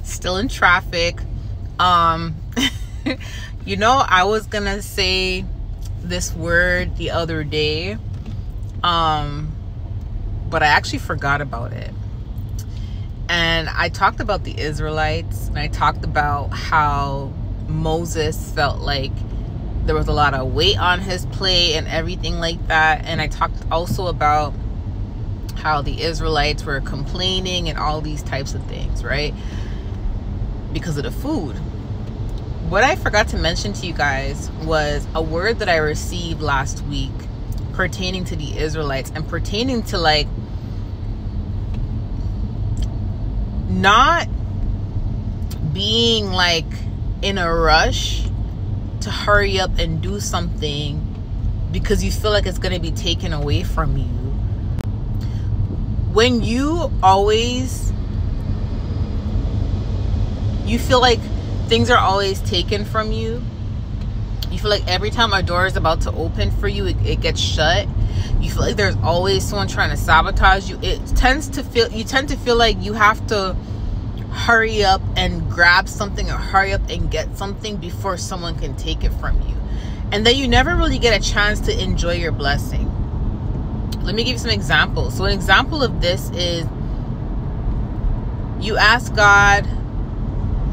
Still in traffic. You know, I was gonna say this word the other day, but I actually forgot about it. And I talked about the Israelites, and I talked about how Moses felt like there was a lot of weight on his plate and everything like that. And I talked also about how the Israelites were complaining and all these types of things, right? Because of the food. What I forgot to mention to you guys was a word that I received last week pertaining to the Israelites and pertaining to like not being like in a rush to hurry up and do something because you feel like it's going to be taken away from you. When you feel like things are always taken from you, you feel like every time a door is about to open for you, it gets shut. You feel like there's always someone trying to sabotage you. You tend to feel like you have to hurry up and grab something or hurry up and get something before someone can take it from you. And then you never really get a chance to enjoy your blessing. Let me give you some examples. So an example of this is you ask God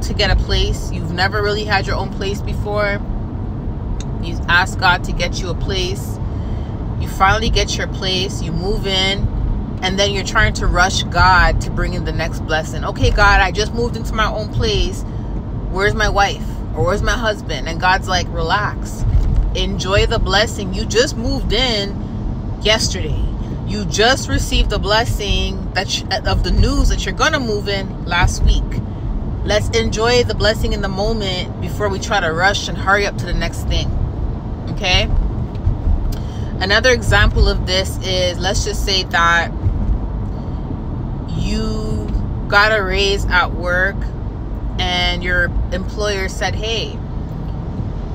to get a place. You've never really had your own place before. You ask God to get you a place. You finally get your place. You move in. And then you're trying to rush God to bring in the next blessing. Okay, God, I just moved into my own place. Where's my wife? Or where's my husband? And God's like, relax. Enjoy the blessing. You just moved in yesterday. You just received the blessing of the news that you're gonna move in last week. Let's enjoy the blessing in the moment before we try to rush and hurry up to the next thing. Okay? Another example of this is, let's just say that you got a raise at work and your employer said, hey,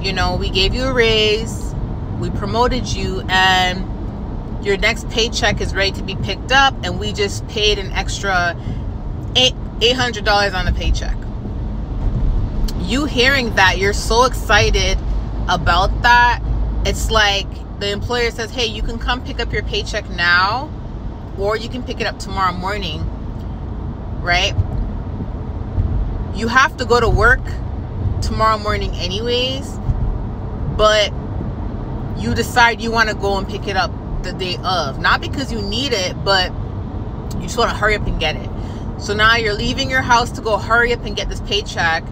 you know, we gave you a raise, we promoted you, and your next paycheck is ready to be picked up, and we just paid an extra $800 on the paycheck. You hearing that, you're so excited about that. It's like the employer says, hey, you can come pick up your paycheck now, or you can pick it up tomorrow morning, right? You have to go to work tomorrow morning anyways, but you decide you want to go and pick it up the day of, not because you need it, but you just want to hurry up and get it. So now you're leaving your house to go hurry up and get this paycheck.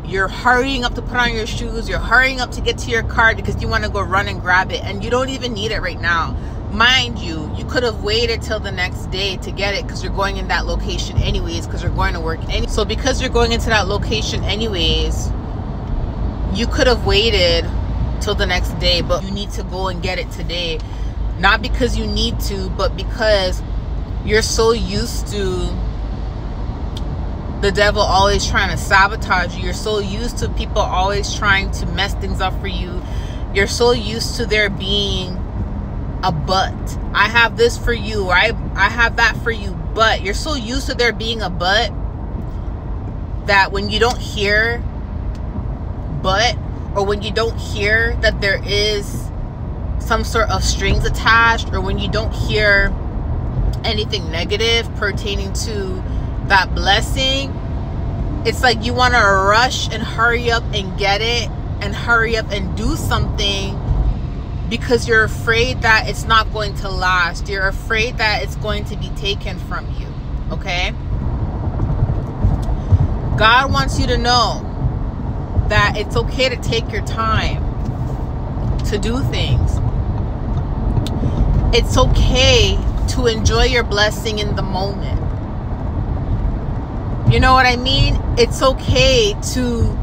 You're hurrying up to put on your shoes. You're hurrying up to get to your car because you want to go run and grab it, and you don't even need it right now. Mind you, you could have waited till the next day to get it because you're going in that location anyways, because you're going to work so because you're going into that location anyways, you could have waited till the next day, but you need to go and get it today. Not because you need to, but because you're so used to the devil always trying to sabotage you. You're so used to people always trying to mess things up for you. You're so used to there being a but. I have this for you. I have that for you. But you're so used to there being a but that when you don't hear but, or when you don't hear that there is some sort of strings attached, or when you don't hear anything negative pertaining to that blessing, it's like you want to rush and hurry up and get it and hurry up and do something because you're afraid that it's not going to last. You're afraid that it's going to be taken from you. Okay? God wants you to know that it's okay to take your time to do things. It's okay to enjoy your blessing in the moment. You know what I mean? It's okay to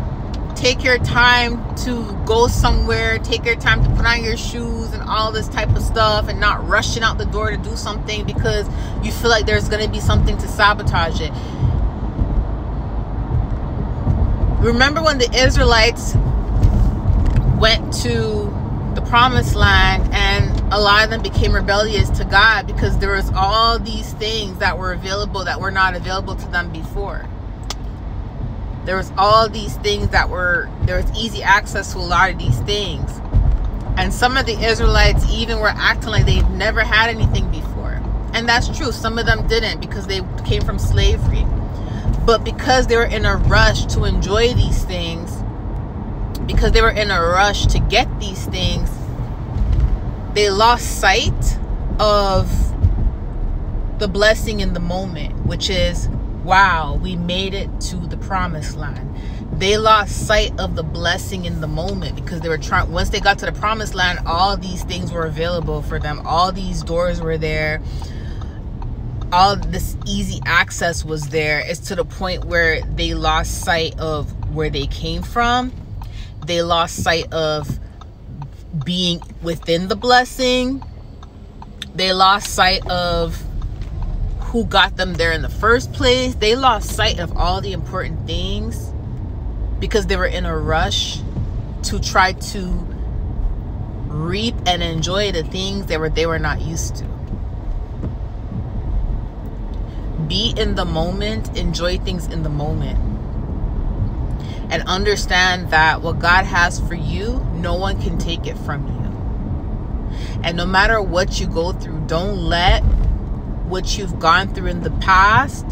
take your time to go somewhere, take your time to put on your shoes and all this type of stuff, and not rushing out the door to do something because you feel like there's going to be something to sabotage it. Remember when the Israelites went to the promised land and a lot of them became rebellious to God because there was all these things that were available that were not available to them before. There was all these things there was easy access to a lot of these things. And some of the Israelites even were acting like they've never had anything before. And that's true. Some of them didn't, because they came from slavery. But because they were in a rush to enjoy these things, because they were in a rush to get these things, they lost sight of the blessing in the moment, which is, wow, we made it to the promised land. They lost sight of the blessing in the moment because they were trying. Once they got to the promised land, all these things were available for them. All these doors were there. All this easy access was there. It's to the point where they lost sight of where they came from. They lost sight of being within the blessing. They lost sight of who got them there in the first place. They lost sight of all the important things because they were in a rush to try to reap and enjoy the things they were not used to. Be in the moment, enjoy things in the moment, and understand that what God has for you, no one can take it from you. And no matter what you go through, don't let what you've gone through in the past,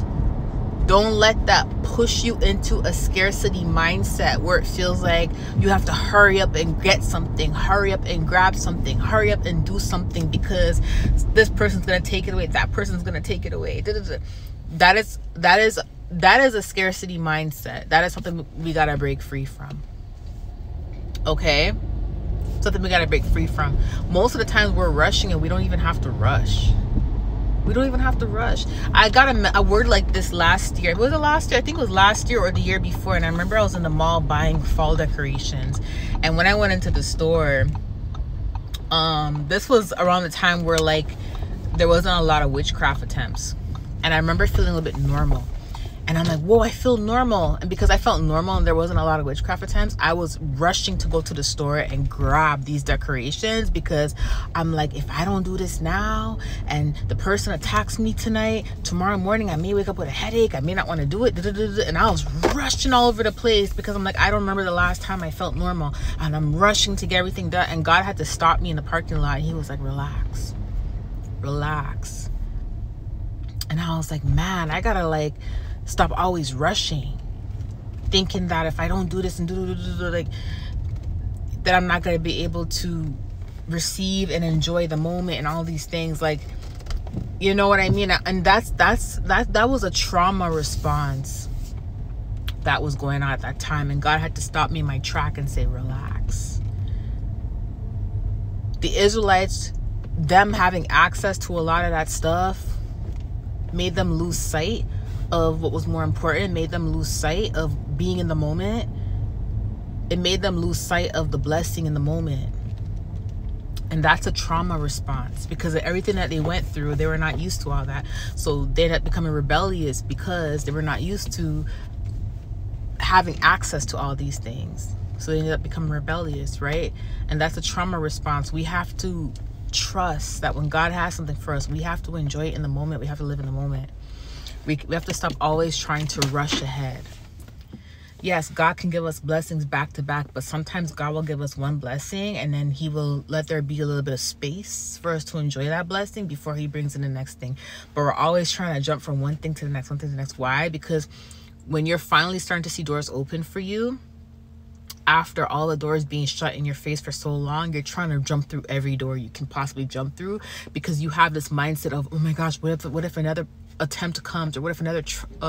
don't let that push you into a scarcity mindset where it feels like you have to hurry up and get something, hurry up and grab something, hurry up and do something because this person's going to take it away, that person's going to take it away. That is a scarcity mindset. That is something we got to break free from. Okay? Something we got to break free from. Most of the times we're rushing and we don't even have to rush. We don't even have to rush. I got a word like this last year. Was it last year? I think it was last year or the year before. And I remember I was in the mall buying fall decorations. And when I went into the store, this was around the time where like there wasn't a lot of witchcraft attempts. And I remember feeling a little bit normal. And I'm like, whoa, I feel normal. And because I felt normal and there wasn't a lot of witchcraft attempts, I was rushing to go to the store and grab these decorations because I'm like, if I don't do this now and the person attacks me tonight, tomorrow morning I may wake up with a headache. I may not want to do it. And I was rushing all over the place because I'm like, I don't remember the last time I felt normal. And I'm rushing to get everything done. And God had to stop me in the parking lot. He was like, relax. Relax. And I was like, man, I gotta like stop always rushing, thinking that if I don't do this and like that I'm not going to be able to receive and enjoy the moment and all these things. Like, you know what I mean? And that was a trauma response that was going on at that time, and God had to stop me in my track and say, relax. The Israelites, them having access to a lot of that stuff made them lose sight of what was more important, made them lose sight of being in the moment. It made them lose sight of the blessing in the moment. And that's a trauma response because of everything that they went through. They were not used to all that. So they ended up becoming rebellious because they were not used to having access to all these things. So they ended up becoming rebellious, right? And that's a trauma response. We have to trust that when God has something for us, we have to enjoy it in the moment. We have to live in the moment. We have to stop always trying to rush ahead. Yes, God can give us blessings back to back, but sometimes God will give us one blessing and then he will let there be a little bit of space for us to enjoy that blessing before he brings in the next thing. But we're always trying to jump from one thing to the next, one thing to the next. Why? Because when you're finally starting to see doors open for you, after all the doors being shut in your face for so long, you're trying to jump through every door you can possibly jump through because you have this mindset of, oh my gosh, what if another attempt comes, or what if another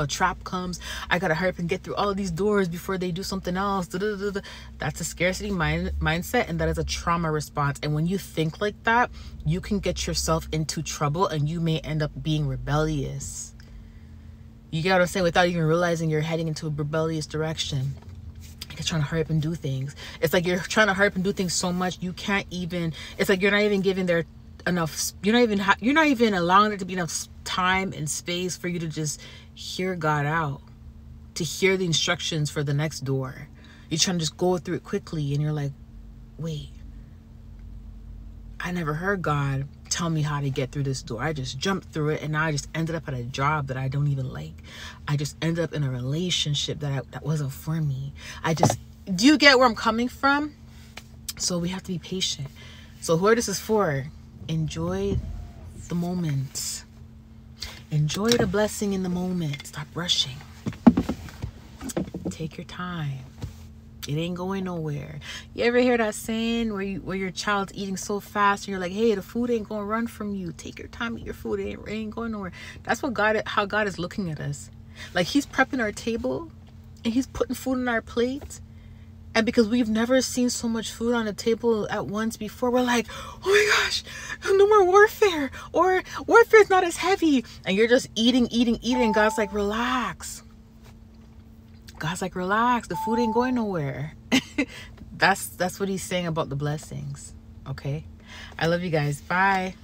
trap comes? I gotta hurry up and get through all of these doors before they do something else. That's a scarcity mindset, and that is a trauma response. And when you think like that, you can get yourself into trouble and you may end up being rebellious. You get what I'm saying? Without even realizing you're heading into a rebellious direction. You're trying to hurry up and do things. It's like you're trying to hurry up and do things so much you can't even, it's like you're not even giving there enough, you're not even allowing there to be enough time and space for you to just hear God out, to hear the instructions for the next door. You're trying to just go through it quickly and you're like, wait, I never heard God tell me how to get through this door. I just jumped through it, and now I just ended up at a job that I don't even like. I just ended up in a relationship that wasn't for me. Do you get where I'm coming from? So we have to be patient. So whoever this is for, enjoy the moment. Enjoy the blessing in the moment. Stop rushing. Take your time. It ain't going nowhere. You ever hear that saying where your child's eating so fast and you're like, hey, the food ain't gonna run from you. Take your time, eat your food. It ain't going nowhere. That's how God is looking at us. Like, he's prepping our table and he's putting food on our plate. And because we've never seen so much food on the table at once before, we're like, oh my gosh, no more warfare. Or warfare is not as heavy. And you're just eating. God's like, relax. God's like, relax. The food ain't going nowhere. That's what he's saying about the blessings. Okay? I love you guys. Bye.